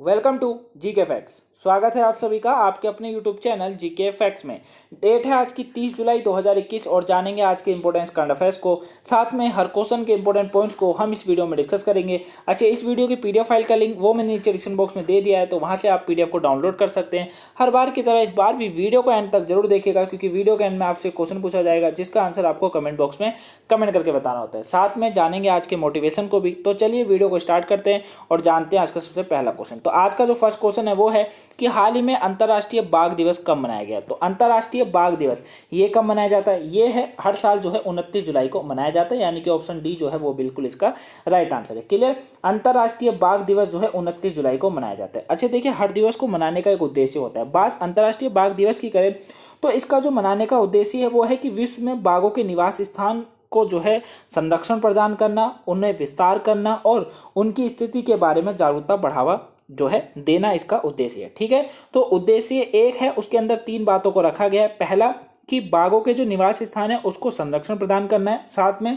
Welcome to GK facts. स्वागत है आप सभी का आपके अपने यूट्यूब चैनल जीके फैक्ट्स में। डेट है आज की 30 जुलाई 2021 और जानेंगे आज के इंपॉर्टेंट करंट अफेयर्स को। साथ में हर क्वेश्चन के इंपॉर्टेंट पॉइंट्स को हम इस वीडियो में डिस्कस करेंगे। अच्छा, इस वीडियो की पीडीएफ फाइल का लिंक वो मैंने नीचे डिस्क्रिप्शन बॉक्स में दे दिया है, तो वहां से आप पीडीएफ को डाउनलोड कर सकते हैं। हर बार की तरह इस बार भी वीडियो को एंड तक जरूर देखिएगा, क्योंकि वीडियो के एंड में आपसे क्वेश्चन पूछा जाएगा जिसका आंसर आपको कमेंट बॉक्स में कमेंट करके बताना होता है। साथ में जानेंगे आज के मोटिवेशन को भी। तो चलिए वीडियो को स्टार्ट करते हैं और जानते हैं आज का सबसे पहला क्वेश्चन। तो आज का जो फर्स्ट क्वेश्चन है वो है कि हाल ही में अंतर्राष्ट्रीय बाघ दिवस कब मनाया गया। तो अंतर्राष्ट्रीय बाघ दिवस ये कब मनाया जाता है? ये है हर साल जो है 29 जुलाई को मनाया जाता है, यानी कि ऑप्शन डी जो है वो बिल्कुल इसका राइट आंसर है। क्लियर? अंतर्राष्ट्रीय बाघ दिवस जो है 29 जुलाई को मनाया जाता है। अच्छा देखिए, हर दिवस को मनाने का एक उद्देश्य होता है। बात अंतर्राष्ट्रीय बाघ दिवस की करें तो इसका जो मनाने का उद्देश्य है वो है कि विश्व में बाघों के निवास स्थान को जो है संरक्षण प्रदान करना, उन्हें विस्तार करना और उनकी स्थिति के बारे में जागरूकता बढ़ावा जो है देना इसका उद्देश्य है। ठीक है, तो उद्देश्य एक है, उसके अंदर 3 बातों को रखा गया है। पहला कि बाघों के जो निवास स्थान है उसको संरक्षण प्रदान करना है, साथ में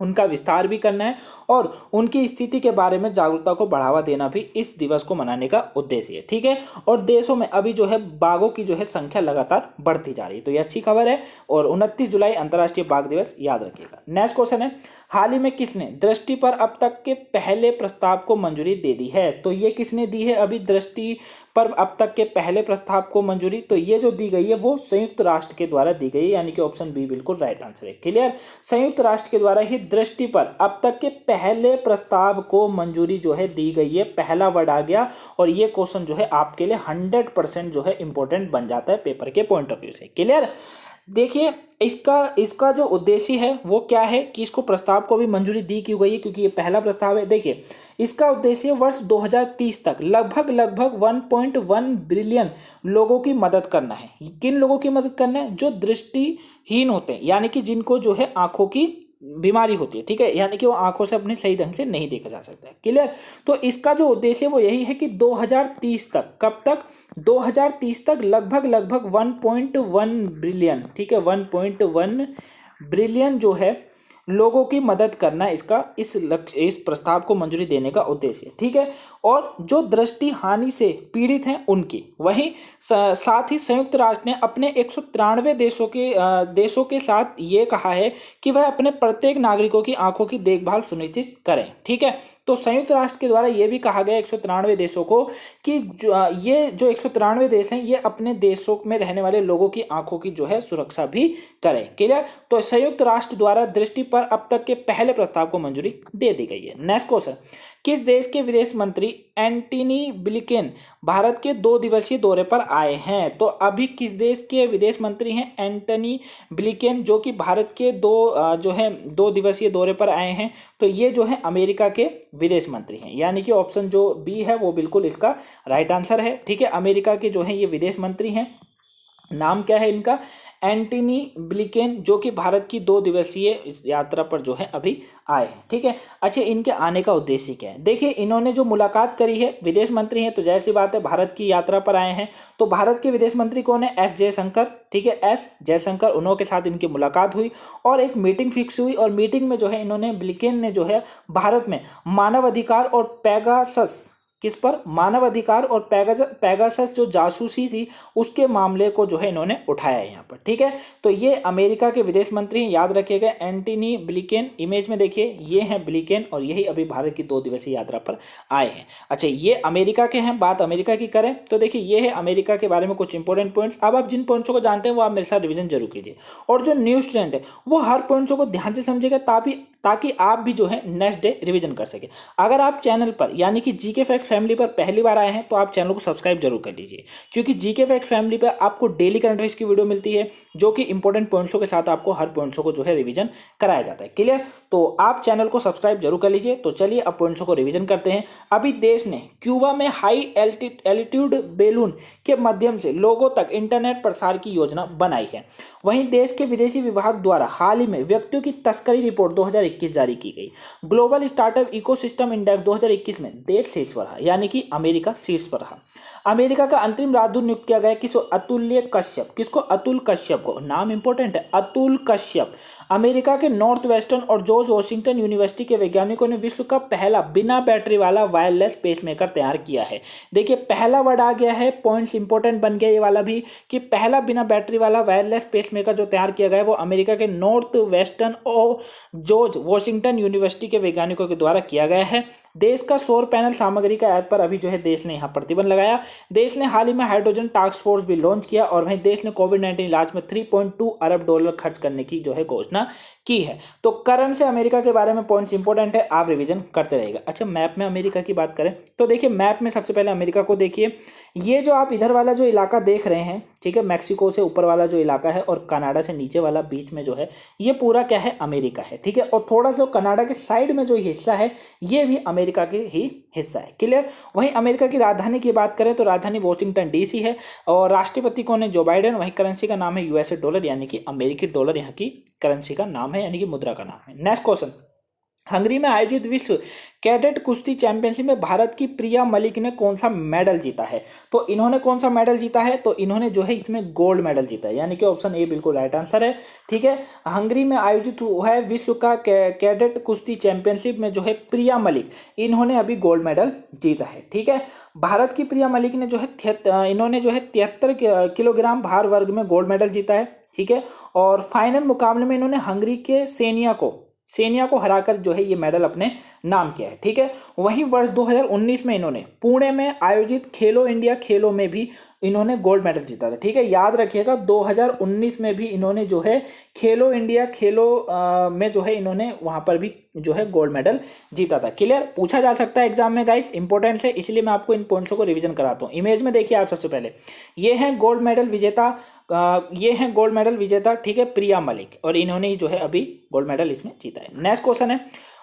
उनका विस्तार भी करना है और उनकी स्थिति के बारे में जागरूकता को बढ़ावा देना भी इस दिवस को मनाने का उद्देश्य है। ठीक है, और देशों में अभी जो है बाघों की जो है संख्या लगातार बढ़ती जा रही है, तो ये अच्छी खबर है। और 29 जुलाई अंतर्राष्ट्रीय बाघ दिवस याद रखिएगा। नेक्स्ट क्वेश्चन है, हाल ही में किसने दृष्टि पर अब तक के पहले प्रस्ताव को मंजूरी दे दी है? तो ये किसने दी है अभी दृष्टि पर अब तक के पहले प्रस्ताव को मंजूरी? तो ये जो दी गई है वो संयुक्त राष्ट्र के द्वारा दी गई है, यानी कि ऑप्शन बी बिल्कुल राइट आंसर है। क्लियर? संयुक्त राष्ट्र के द्वारा ही दृष्टि पर अब तक के पहले प्रस्ताव को मंजूरी जो है दी गई है। पहला वर्ड आ गया और ये क्वेश्चन जो है आपके लिए 100% जो है इंपॉर्टेंट बन जाता है पेपर के पॉइंट ऑफ व्यू से। क्लियर? देखिए, इसका जो उद्देश्य है वो क्या है कि इसको प्रस्ताव को भी मंजूरी दी क्यों गई है, क्योंकि ये पहला प्रस्ताव है। देखिए, इसका उद्देश्य वर्ष 2030 तक लगभग 1.1 बिलियन लोगों की मदद करना है। किन लोगों की मदद करना है? जो दृष्टिहीन होते हैं, यानी कि जिनको जो है आंखों की बीमारी होती है। ठीक है, यानी कि वो आंखों से अपने सही ढंग से नहीं देखा जा सकता है। क्लियर? तो इसका जो उद्देश्य है वो यही है कि 2030 तक, कब तक? 2030 तक लगभग 1.1 बिलियन, ठीक है, 1.1 बिलियन जो है लोगों की मदद करना इसका इस प्रस्ताव को मंजूरी देने का उद्देश्य है। ठीक है, और जो दृष्टि हानि से पीड़ित हैं उनकी। वहीं साथ ही संयुक्त राष्ट्र ने अपने 193 देशों के साथ ये कहा है कि वह अपने प्रत्येक नागरिकों की आंखों की देखभाल सुनिश्चित करें। ठीक है, तो संयुक्त राष्ट्र के द्वारा ये भी कहा गया 193 देशों को कि ये जो 193 देश हैं ये अपने देशों में रहने वाले लोगों की आंखों की जो है सुरक्षा भी करें। क्लियर? तो संयुक्त राष्ट्र द्वारा दृष्टि पर अब तक के पहले प्रस्ताव को मंजूरी दे दी गई है। नेक्स्ट क्वेश्चन, किस देश के विदेश मंत्री एंटनी ब्लिंकेन भारत के 2 दिवसीय दौरे पर आए हैं? तो अभी किस देश के विदेश मंत्री हैं एंटनी ब्लिंकेन, जो कि भारत के 2 दिवसीय दौरे पर आए हैं? तो ये जो है अमेरिका के विदेश मंत्री हैं, यानी कि ऑप्शन जो बी है वो बिल्कुल इसका राइट आंसर है। ठीक है, अमेरिका के जो है ये विदेश मंत्री हैं। नाम क्या है इनका? एंटनी ब्लिंकेन, जो कि भारत की 2 दिवसीय यात्रा पर जो है अभी आए हैं। ठीक है, अच्छा इनके आने का उद्देश्य क्या है? देखिए, इन्होंने जो मुलाकात करी है, विदेश मंत्री हैं तो जाहिर सी बात है भारत की यात्रा पर आए हैं। तो भारत के विदेश मंत्री कौन है? एस जयशंकर। ठीक है, एस जयशंकर, उन्होंने के साथ इनकी मुलाकात हुई और एक मीटिंग फिक्स हुई। और मीटिंग में जो है इन्होंने ब्लिंकेन ने जो है भारत में मानवाधिकार और पेगासस, किस पर? मानवाधिकार और पेगासस जो जासूसी थी उसके मामले को जो है इन्होंने उठाया है यहाँ पर। ठीक है, तो ये अमेरिका के विदेश मंत्री हैं, याद रखिएगा एंटनी ब्लिंकेन। इमेज में देखिए ये हैं ब्लिंकेन और यही अभी भारत की 2 दिवसीय यात्रा पर आए हैं। अच्छा, ये अमेरिका के हैं। बात अमेरिका की करें तो देखिए ये है अमेरिका के बारे में कुछ इंपॉर्टेंट पॉइंट्स। अब आप जिन पॉइंट्सों को जानते हैं वो आप मेरे साथ रिविजन जरूर कीजिए, और जो न्यू स्टूडेंट है वो हर पॉइंट्सों को ध्यान से समझेगा ताकि आप भी जो है नेक्स्ट डे रिवीजन कर सके। अगर आप चैनल पर यानी कि जीके फैक्ट्स फैमिली पर पहली बार आए हैं तो आप चैनल को सब्सक्राइब जरूर कर लीजिए, क्योंकि जीके फैक्ट्स फैमिली पर आपको डेली करंट अफेयर्स की वीडियो मिलती है जो कि इंपॉर्टेंट पॉइंट्सों के साथ आपको हर पॉइंट्सों को जो है रिवीजन कराया जाता है। क्लियर? तो आप चैनल को सब्सक्राइब जरूर कर लीजिए। तो चलिए अब पॉइंट्सों को रिवीजन करते हैं। अभी देश ने क्यूबा में हाई एल्टीट्यूड बैलून के माध्यम से लोगों तक इंटरनेट प्रसार की योजना बनाई है। वहीं देश के विदेशी विभाग द्वारा हाल ही में व्यक्तियों की तस्करी रिपोर्ट 2021 जारी की गई। ग्लोबल स्टार्टअप इकोसिस्टम इंडेक्स 2021 में देश शीर्ष पर रहा, यानी कि अमेरिका शीर्ष पर रहा। अमेरिका का अंतरिम राजदूत नियुक्त किया गया किसको? अतुल्य कश्यप। किसको? अतुल कश्यप को। नाम इंपॉर्टेंट है, अतुल कश्यप। अमेरिका के नॉर्थ वेस्टर्न और जॉर्ज वॉशिंगटन यूनिवर्सिटी के वैज्ञानिकों ने विश्व का पहला बिना बैटरी वाला वायरलेस पेसमेकर तैयार किया है। देखिए पहला वर्ड आ गया है, पॉइंट्स इंपॉर्टेंट बन गया ये वाला भी कि पहला बिना बैटरी वाला वायरलेस पेसमेकर जो तैयार किया गया है वो अमेरिका के नॉर्थ वेस्टर्न और जॉर्ज वॉशिंगटन यूनिवर्सिटी के वैज्ञानिकों के द्वारा किया गया है। देश का सौर पैनल सामग्री का आयात पर अभी जो है देश ने यहाँ प्रतिबंध लगाया। देश ने हाल ही में हाइड्रोजन टास्क फोर्स भी लॉन्च किया और वहीं देश ने कोविड-19 इलाज में 3.2 अरब डॉलर खर्च करने की जो है घोषणा की है। तो करंट से अमेरिका के बारे में पॉइंट्स इंपॉर्टेंट है, आप रिवीजन करते रहेगा। अच्छा, मैप में अमेरिका की बात करें तो देखिए मैप में सबसे पहले अमेरिका को देखिए। ये जो आप इधर वाला जो इलाका देख रहे हैं, ठीक है, मैक्सिको से ऊपर वाला जो इलाका है और कनाडा से नीचे वाला बीच में जो है ये पूरा क्या है, अमेरिका है, ठीक है। और थोड़ा सा कनाडा के साइड में जो हिस्सा है ये भी अमेरिका के ही हिस्सा है, क्लियर। वहीं अमेरिका की राजधानी की बात करें तो राजधानी वॉशिंगटन डीसी है और राष्ट्रपति कौन है, जो बाइडेन। वहीं करेंसी का नाम है यूएसए डॉलर, यानी कि अमेरिकी डॉलर यहाँ की करेंसी का नाम है, यानी कि मुद्रा का नाम है। नेक्स्ट क्वेश्चन, हंगरी में आयोजित विश्व कैडेट कुश्ती चैंपियनशिप में भारत की प्रिया मलिक ने कौन सा मेडल जीता है? तो इन्होंने कौन सा मेडल जीता है? तो इन्होंने जो है इसमें गोल्ड मेडल जीता है, यानी कि ऑप्शन ए बिल्कुल राइट आंसर है, ठीक है। हंगरी में आयोजित हुआ है विश्व का कैडेट कुश्ती चैंपियनशिप में जो है प्रिया मलिक, इन्होंने अभी गोल्ड मेडल जीता है, ठीक है। भारत की प्रिया मलिक ने जो है इन्होंने जो है 73 किलोग्राम भार वर्ग में गोल्ड मेडल जीता है, ठीक है। और फाइनल मुकाबले में इन्होंने हंगरी के सेनिया को हराकर जो है ये मेडल अपने नाम किया है, ठीक है। वहीं वर्ष 2019 में इन्होंने पुणे में आयोजित खेलो इंडिया खेलों में भी इन्होंने गोल्ड मेडल जीता था, ठीक है। याद रखिएगा 2019 में भी इन्होंने जो है खेलो इंडिया खेलों में जो है इन्होंने वहां पर भी जो है गोल्ड मेडल जीता था, क्लियर। पूछा जा सकता है एग्जाम में गाइस, इंपॉर्टेंट है, इसलिए मैं आपको इन पॉइंट्सों को रिवीजन कराता हूँ। इमेज में देखिए आप सबसे पहले, ये है गोल्ड मेडल विजेता, ठीक है, प्रिया मलिक, और इन्होंने ही जो है अभी गोल्ड मेडल इसमें जीता है। नेक्स्ट क्वेश्चन है,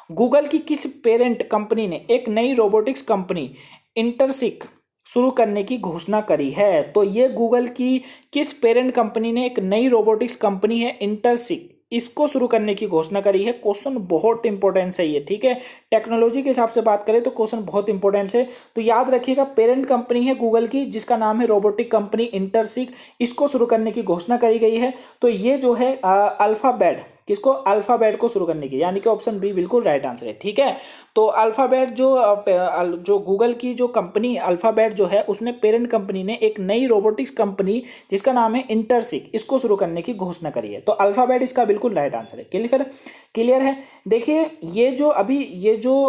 गूगल की किस पेरेंट कंपनी ने एक नई रोबोटिक्स कंपनी इंटरसिक शुरू करने की घोषणा करी है? तो ये गूगल की किस पेरेंट कंपनी ने एक नई रोबोटिक्स कंपनी है इंटरसिक, इसको शुरू करने की घोषणा करी है? क्वेश्चन बहुत इंपॉर्टेंट है ये, ठीक है। टेक्नोलॉजी के हिसाब से बात करें तो क्वेश्चन बहुत इंपॉर्टेंट है, तो याद रखिएगा पेरेंट कंपनी है गूगल की जिसका नाम है रोबोटिक कंपनी इंटरसिक, इसको शुरू करने की घोषणा करी गई है। तो ये जो है अल्फाबेट, किसको, अल्फाबेट को शुरू करने की, यानी कि ऑप्शन बी बिल्कुल राइट आंसर है, ठीक है। तो अल्फाबेट जो गूगल की जो कंपनी अल्फाबेट जो है उसने पेरेंट कंपनी ने एक नई रोबोटिक्स कंपनी जिसका नाम है इंटरसिक, इसको शुरू करने की घोषणा करी है। तो अल्फाबेट इसका बिल्कुल राइट आंसर है, क्लियर है। देखिए ये जो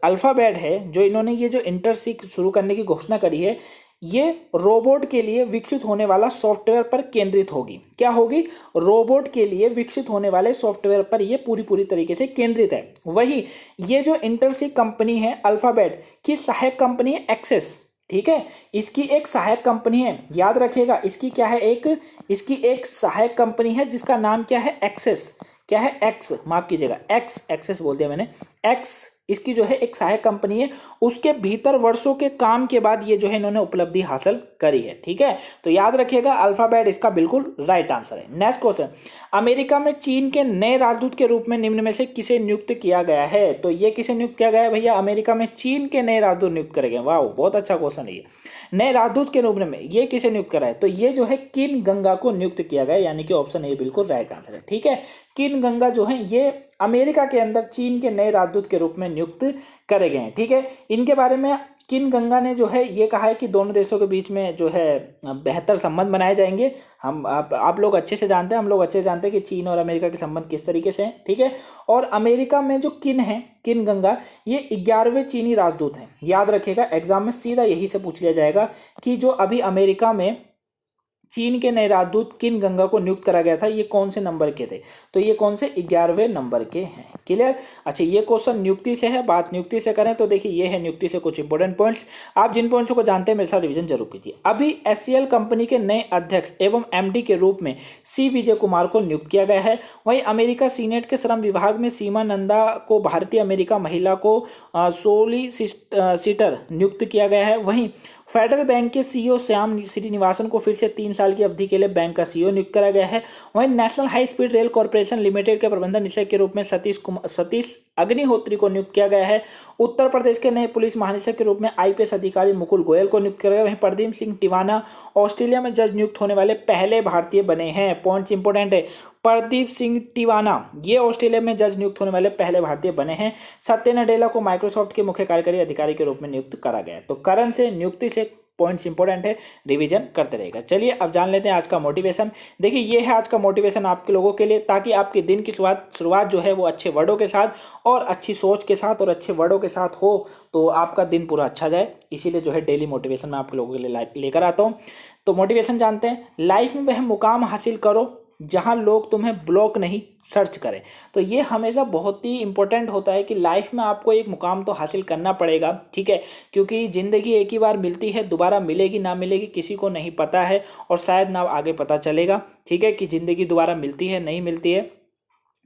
अल्फाबेट है, जो इन्होंने ये जो इंटरसिक शुरू करने की घोषणा करी है, ये रोबोट के लिए विकसित होने वाला सॉफ्टवेयर पर केंद्रित होगी। क्या होगी? रोबोट के लिए विकसित होने वाले सॉफ्टवेयर पर ये पूरी तरीके से केंद्रित है। वही ये जो इंटरसिक कंपनी है अल्फाबेट की सहायक कंपनी है एक्सेस, ठीक है, इसकी एक सहायक कंपनी है, याद रखिएगा इसकी क्या है, इसकी एक सहायक कंपनी है जिसका नाम क्या है, एक्सेस, क्या है, एक्स, माफ कीजिएगा एक्सेस बोल दिया मैंने, एक्स इसकी जो है एक सहायक कंपनी है। उसके भीतर वर्षों के काम के बाद ये जो है इन्होंने उपलब्धि हासिल करी है, ठीक है। तो याद रखिएगा अल्फाबेट इसका बिल्कुल राइट आंसर है। नेक्स्ट क्वेश्चन, अमेरिका में चीन के नए राजदूत के रूप में निम्न में से किसे नियुक्त किया गया है? तो ये किसे नियुक्त किया गया है भैया? अमेरिका में चीन के नए राजदूत नियुक्त करे गए। वाह, बहुत अच्छा क्वेश्चन है ये। नए राजदूत के रूप में ये किसे नियुक्त करा है? तो ये जो है किन गंगा को नियुक्त किया गया, यानी कि ऑप्शन ए बिल्कुल राइट आंसर है, ठीक है। किन गंगा जो है ये अमेरिका के अंदर चीन के नए राजदूत के रूप में नियुक्त करे गए हैं, ठीक है। इनके बारे में किन गंगा ने जो है ये कहा है कि दोनों देशों के बीच में जो है बेहतर संबंध बनाए जाएंगे। आप लोग अच्छे से जानते हैं, हम लोग अच्छे से जानते हैं कि चीन और अमेरिका के संबंध किस तरीके से हैं, ठीक है। और अमेरिका में जो किन है, किन गंगा, ये 11वें चीनी राजदूत हैं। याद रखिएगा एग्जाम में सीधा यही से पूछ लिया जाएगा कि जो अभी अमेरिका में चीन के नए राजदूत किन गंगा को नियुक्त करा गया था, ये कौन से नंबर के थे? तो ये कौन से 11वें नंबर के हैं, क्लियर। अच्छा, ये क्वेश्चन नियुक्ति से है, बात नियुक्ति से करें तो देखिए ये है नियुक्ति से कुछ इंपॉर्टेंट पॉइंट्स। आप जिन पॉइंट्स को जानते हैं मेरे साथ रिवीजन जरूर कीजिए। अभी एचसीएल कंपनी के नए अध्यक्ष एवं एमडी के रूप में सी विजय कुमार को नियुक्त किया गया है। वहीं अमेरिका सीनेट के श्रम विभाग में सीमा नंदा को भारतीय अमेरिका महिला को सोलिसिटर नियुक्त किया गया है। वहीं फेडरल बैंक के सीईओ श्याम श्रीनिवासन को फिर से 3 साल की अवधि के लिए बैंक का सीईओ नियुक्त करा गया है। वहीं national high speed rail corporation limited के प्रबंधन निदेशक के रूप में सतीश अग्निहोत्री को नियुक्त किया गया है। उत्तर प्रदेश के नए पुलिस महानिदेशक के रूप में आईपीएस अधिकारी मुकुल गोयल को नियुक्त किया गया। वहीं प्रदीप सिंह टिवाना ऑस्ट्रेलिया में जज नियुक्त होने वाले पहले भारतीय बने हैं। पॉइंट्स इंपोर्टेंट है, प्रदीप सिंह टिवाना ये ऑस्ट्रेलिया में जज नियुक्त होने वाले पहले भारतीय बने हैं। सत्य नडेला को माइक्रोसॉफ्ट के मुख्य कार्यकारी अधिकारी के रूप में नियुक्त करा गया है। तो करण से नियुक्ति से पॉइंट्स इंपॉर्टेंट है, रिवीजन करते रहेगा। चलिए अब जान लेते हैं आज का मोटिवेशन। देखिए ये है आज का मोटिवेशन आपके लोगों के लिए, ताकि आपके दिन की शुरुआत जो है वो अच्छे वर्डों के साथ और अच्छी सोच के साथ और अच्छे वर्डों के साथ हो, तो आपका दिन पूरा अच्छा जाए। इसीलिए जो है डेली मोटिवेशन मैं आपके लोगों के लिए लेकर आता हूँ। तो मोटिवेशन जानते हैं, लाइफ में वह मुकाम हासिल करो जहां लोग तुम्हें ब्लॉक नहीं सर्च करें। तो ये हमेशा बहुत ही इंपॉर्टेंट होता है कि लाइफ में आपको एक मुकाम तो हासिल करना पड़ेगा, ठीक है, क्योंकि ज़िंदगी एक ही बार मिलती है, दोबारा मिलेगी ना मिलेगी किसी को नहीं पता है और शायद ना आगे पता चलेगा, ठीक है, कि ज़िंदगी दोबारा मिलती है नहीं मिलती है।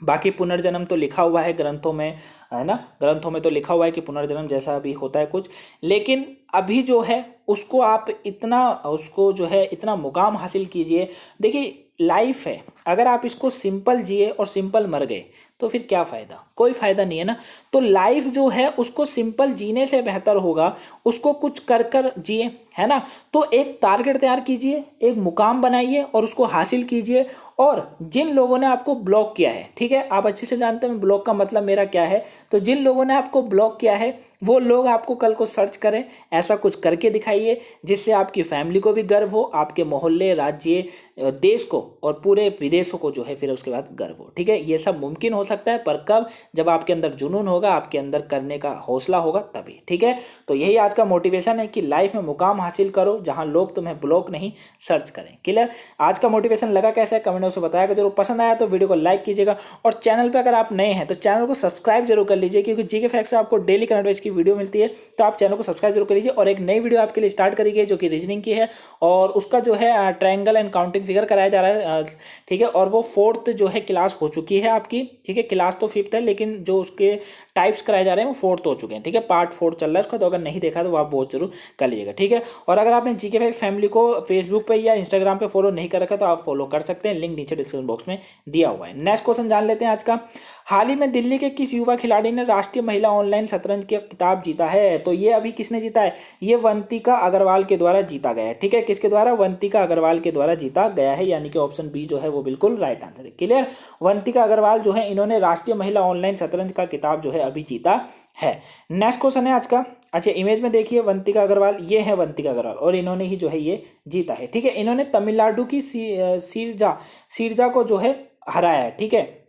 बाकी पुनर्जन्म तो लिखा हुआ है ग्रंथों में, है ना, ग्रंथों में तो लिखा हुआ है कि पुनर्जन्म जैसा भी होता है कुछ, लेकिन अभी जो है उसको आप इतना मुकाम हासिल कीजिए। देखिए लाइफ है, अगर आप इसको सिंपल जिए और सिंपल मर गए तो फिर क्या फ़ायदा, कोई फ़ायदा नहीं है ना। तो लाइफ जो है उसको सिंपल जीने से बेहतर होगा उसको कुछ कर कर जिए, है ना। तो एक टारगेट तैयार कीजिए, एक मुकाम बनाइए और उसको हासिल कीजिए। और जिन लोगों ने आपको ब्लॉक किया है, ठीक है, आप अच्छे से जानते हैं ब्लॉक का मतलब मेरा क्या है, तो जिन लोगों ने आपको ब्लॉक किया है वो लोग आपको कल को सर्च करें, ऐसा कुछ करके दिखाइए जिससे आपकी फैमिली को भी गर्व हो, आपके मोहल्ले, राज्य, देश को और पूरे विदेशों को जो है फिर उसके बाद गर्व हो, ठीक है। ये सब मुमकिन हो सकता है, पर कब, जब आपके अंदर जुनून होगा, आपके अंदर करने का हौसला होगा तभी, ठीक है। तो यही आज का मोटिवेशन है कि लाइफ में मुकाम हासिल करो जहां लोग तुम्हें ब्लॉक नहीं सर्च करें। क्लियर। आज का मोटिवेशन लगा कैसा है कमेंट में उसे बताएगा जरूर। पसंद आया तो वीडियो को लाइक कीजिएगा और चैनल पर अगर आप नए हैं तो चैनल को सब्सक्राइब जरूर कर लीजिए, क्योंकि जीके फैक्ट्स में आपको डेली करंट अफेयर्स की वीडियो मिलती है। तो आप चैनल को सब्सक्राइब जरूर कर लीजिए। और एक नई वीडियो आपके लिए स्टार्ट करी गई जो कि रीजनिंग की है, और उसका जो है ट्रायंगल एंड काउंटिंग फिगर कराया जा रहा है, ठीक है, और वो 4th जो है क्लास हो चुकी है आपकी, ठीक है। क्लास तो 5th है लेकिन जो उसके टाइप्स कराए जा रहे हैं वो 4th हो चुके हैं, ठीक है। पार्ट 4 चल रहा है उसका, तो अगर नहीं देखा तो आप वो जरूर कर लीजिएगा, ठीक है। और अगर आपने जीके फैक्ट फैमिली को फेसबुक पे या इंस्टाग्राम पे फॉलो नहीं कर रखा तो आप फॉलो कर सकते हैं, लिंक नीचे डिस्क्रिप्शन बॉक्स में दिया हुआ है। नेक्स्ट क्वेश्चन जान लेते हैं आज का। हाल ही में दिल्ली के किस युवा खिलाड़ी ने राष्ट्रीय महिला ऑनलाइन शतरंज का खिताब जीता है? तो ये अभी किसने जीता है? ये वंतिका अग्रवाल के द्वारा जीता गया है, ठीक है। किसके द्वारा? वंतिका अग्रवाल के द्वारा जीता गया है, यानी कि ऑप्शन बी जो है वो बिल्कुल राइट आंसर है। क्लियर। वंतिका अग्रवाल जो है इन्होंने राष्ट्रीय महिला ऑनलाइन शतरंज का खिताब जो है अभी जीता है। नेक्स्ट क्वेश्चन है आज का। अच्छा, इमेज में देखिए वंतिका अग्रवाल, ये है वंतिका अग्रवाल और इन्होंने ही जो है ये जीता है, ठीक है। इन्होंने तमिलनाडु की सीरजा को जो है हराया है, ठीक है।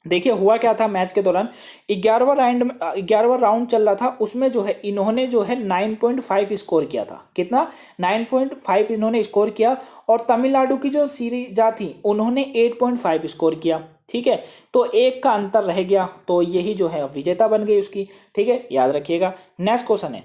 देखिए हुआ क्या था मैच के दौरान, 11वां राउंड चल रहा था, उसमें जो है इन्होंने जो है 9.5 स्कोर किया था। कितना? 9.5 इन्होंने स्कोर किया। और तमिलनाडु की जो सीरीजा थी उन्होंने 8.5 स्कोर किया, ठीक है। तो एक का अंतर रह गया, तो यही जो है विजेता बन गई उसकी, ठीक है, याद रखिएगा। नेक्स्ट क्वेश्चन है,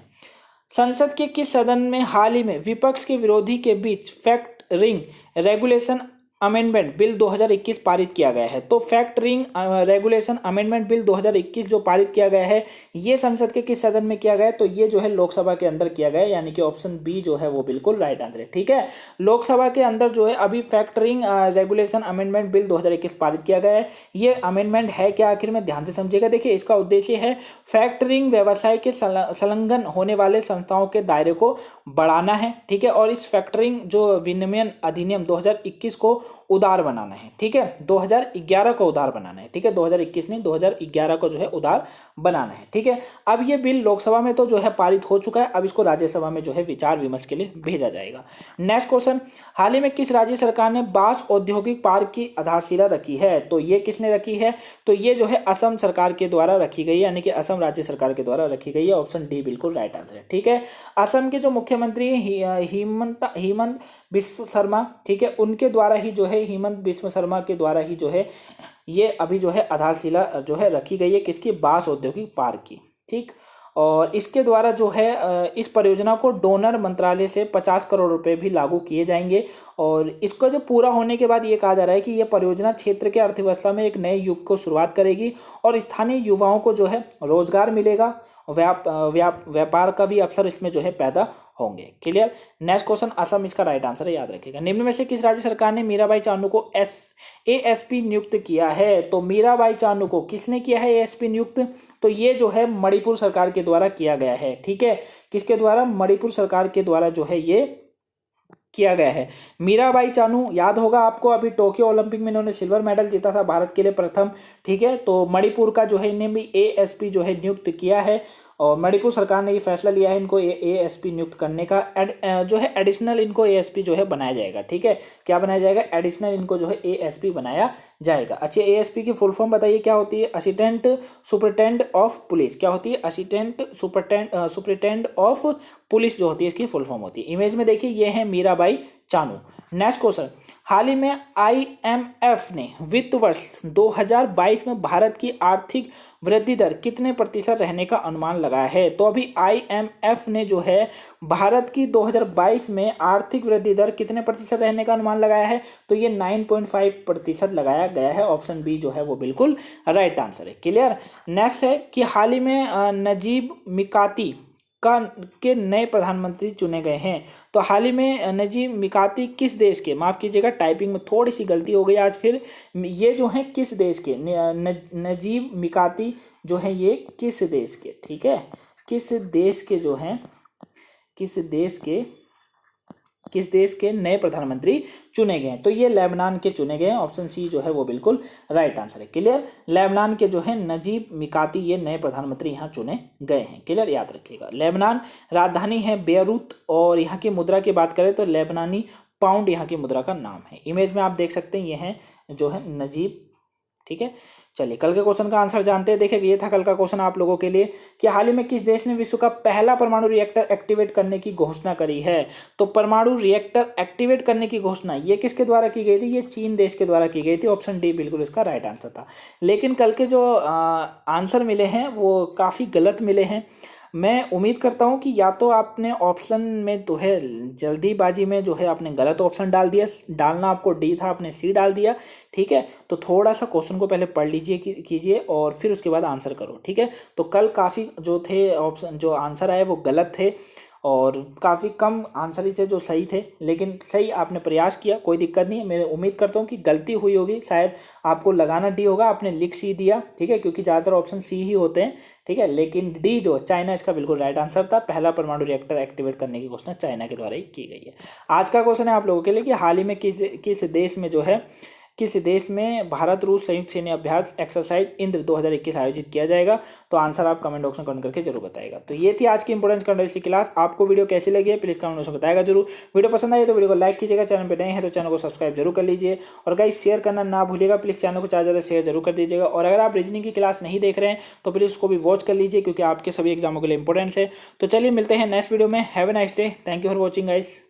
संसद के किस सदन में हाल ही में विपक्ष के विरोधी के बीच factoring regulation amendment bill 2021 पारित किया गया है? तो factoring regulation amendment bill 2021 जो पारित किया गया है, ये संसद के किस सदन में किया गया है? तो ये जो है लोकसभा के अंदर किया गया है, यानी कि ऑप्शन बी जो है वो बिल्कुल राइट आंसर है, ठीक है। लोकसभा के अंदर जो है अभी fact ring regulation amendment bill 2021 पारित किया गया है। ये अमेंडमेंट है क्या आखिर में, ध्यान से समझिएगा। देखिए इसका उद्देश्य है फैक्टरिंग व्यवसाय के संलग्न होने वाले संस्थाओं के दायरे को बढ़ाना है, ठीक है। और इस फैक्टरिंग जो विनियमन अधिनियम 2021 को उदार बनाना है, ठीक है। 2011 को उदार बनाना है, ठीक है, 2021 नहीं 2011 को जो है उदार बनाना है, ठीक है। अब ये बिल लोकसभा में तो जो है पारित हो चुका है, अब इसको राज्यसभा में जो है विचार विमर्श के लिए भेजा जाएगा। नेक्स्ट क्वेश्चन, हाल ही में किस राज्य सरकार ने बांस औद्योगिक पार्क की आधारशिला रखी है? तो ये किसने रखी है? तो ये जो है असम सरकार के द्वारा रखी गई है, यानी कि असम राज्य सरकार के द्वारा रखी गई है। ऑप्शन डी बिल्कुल राइट आंसर है, ठीक है। असम के जो मुख्यमंत्री हेमंत बिस्व शर्मा, ठीक है, उनके द्वारा ही जो है हेमंत बिस्व शर्मा के द्वारा ही जो है ये अभी जो है आधारशिला जो है रखी गई है, किसकी? बांस औद्योगिक पार्क की, ठीक। और इसके द्वारा जो है इस परियोजना को डोनर मंत्रालय से 50 करोड़ रुपए भी लागू किए जाएंगे। और इसका जो पूरा होने के बाद ये कहा जा रहा है कि यह परियोजना क्षेत्र के अर्थव्यवस्था में एक नए युग को शुरुआत करेगी और स्थानीय युवाओं को जो है रोजगार मिलेगा, व्यापार का भी अवसर इसमें जो है पैदा होंगे। क्लियर। नेक्स्ट क्वेश्चन, असम इसका राइट आंसर है, याद रखिएगा। निम्न में से किस राज्य सरकार ने मीराबाई चानू को एएसपी नियुक्त किया है? तो मीराबाई चानू को किसने किया है एएसपी नियुक्त? तो ये जो है मणिपुर सरकार के द्वारा किया गया है, ठीक है। किसके द्वारा? मणिपुर सरकार के द्वारा जो है ये किया गया है। मीराबाई चानू याद होगा आपको, अभी टोक्यो ओलंपिक में इन्होंने सिल्वर मेडल जीता था भारत के लिए प्रथम। ठीक है, तो मणिपुर का जो है इन्हें भी एएसपी जो है नियुक्त किया है और मणिपुर सरकार ने ये फैसला लिया है इनको एएसपी नियुक्त करने का। जो है एडिशनल इनको एएसपी जो है बनाया जाएगा। ठीक है, क्या बनाया जाएगा? एडिशनल इनको जो है एएसपी बनाया जाएगा। अच्छा, एएसपी की फुल फॉर्म बताइए क्या होती है? Assistant superintendent of police. क्या होती है? असिस्टेंट सुपरिटेंडेंट ऑफ पुलिस जो होती है इसकी फुल फॉर्म होती है। इमेज में देखिए ये है मीराबाई चानू। नेक्स्ट क्वेश्चन, हाल ही में आईएमएफ ने वित्त वर्ष 2022 में भारत की आर्थिक वृद्धि दर कितने प्रतिशत रहने का अनुमान लगाया है? तो अभी आईएमएफ ने जो है भारत की 2022 में आर्थिक वृद्धि दर कितने प्रतिशत रहने का अनुमान लगाया है? तो ये 9.5% लगाया गया है। ऑप्शन बी जो है वो बिल्कुल राइट आंसर है। क्लियर। नेक्स्ट है कि हाल ही में नजीब मिकाती के नए प्रधानमंत्री चुने गए हैं। तो हाल ही में नजीब मिकाती किस देश के, माफ कीजिएगा टाइपिंग में थोड़ी सी गलती हो गई आज, फिर ये जो है किस देश के, नजीब मिकाती जो है ये किस देश के, ठीक है, किस देश के जो हैं, किस देश के नए प्रधानमंत्री चुने गए हैं? तो ये लेबनान के चुने गए हैं। ऑप्शन सी जो है वो बिल्कुल राइट आंसर है। क्लियर। लेबनान के जो है नजीब मिकाती ये नए प्रधानमंत्री यहाँ चुने गए हैं। क्लियर, याद रखिएगा। लेबनान राजधानी है बेरूत और यहाँ की मुद्रा की बात करें तो लेबनानी पाउंड यहाँ की मुद्रा का नाम है। इमेज में आप देख सकते हैं ये है जो है नजीब। ठीक है, चलिए कल के क्वेश्चन का आंसर जानते हैं। देखिए ये था कल का क्वेश्चन आप लोगों के लिए कि हाल ही में किस देश ने विश्व का पहला परमाणु रिएक्टर एक्टिवेट करने की घोषणा करी है? तो परमाणु रिएक्टर एक्टिवेट करने की घोषणा ये किसके द्वारा की गई थी? ये चीन देश के द्वारा की गई थी। ऑप्शन डी बिल्कुल इसका राइट आंसर था। लेकिन कल के जो आंसर मिले हैं वो काफ़ी गलत मिले हैं। मैं उम्मीद करता हूं कि या तो आपने ऑप्शन में तो है जल्दीबाजी में जो है आपने गलत ऑप्शन डाल दिया, डालना आपको डी था, आपने सी डाल दिया। ठीक है, तो थोड़ा सा क्वेश्चन को पहले पढ़ लीजिए कीजिए और फिर उसके बाद आंसर करो। ठीक है, तो कल काफ़ी जो थे ऑप्शन जो आंसर आए वो गलत थे और काफ़ी कम आंसर ही थे जो सही थे, लेकिन सही आपने प्रयास किया, कोई दिक्कत नहीं है। मैं उम्मीद करता हूँ कि गलती हुई होगी, शायद आपको लगाना डी होगा, आपने लिख सी दिया। ठीक है, क्योंकि ज़्यादातर ऑप्शन सी ही होते हैं। ठीक है, लेकिन डी जो चाइना इसका बिल्कुल राइट आंसर था। पहला परमाणु रिएक्टर एक्टिवेट करने की घोषणा चाइना के द्वारा ही की गई है। आज का क्वेश्चन है आप लोगों के लिए कि हाल ही में किस देश में भारत रूस संयुक्त सैन्य अभ्यास एक्सरसाइज इंद्र 2021 आयोजित किया जाएगा? तो आंसर आप कमेंट बॉक्स में कमेंट करके जरूर बताएगा। तो ये थी आज की इंपोर्टेंस कंट्रोवर्सी क्लास। आपको वीडियो कैसी लगी है प्लीज कमेंट बॉक्स में बताएगा जरूर। वीडियो पसंद आई तो वीडियो को लाइक कीजिएगा, चैनल पर नए हैं तो चैनल को सब्सक्राइब जरूर कर लीजिए और गाइस शेयर करना ना भूलिएगा। प्लीज चैनल को ज़्यादा शेयर जरूर कर दीजिएगा और अगर आप रीजनिंग की क्लास नहीं देख रहे हैं तो प्लीज उसको भी वॉच कर लीजिए क्योंकि आपके सभी एग्जामों के लिए इंपॉर्टेंट है। तो चलिए मिलते हैं नेक्स्ट वीडियो में। Have a nice day. Thank you for watching guys.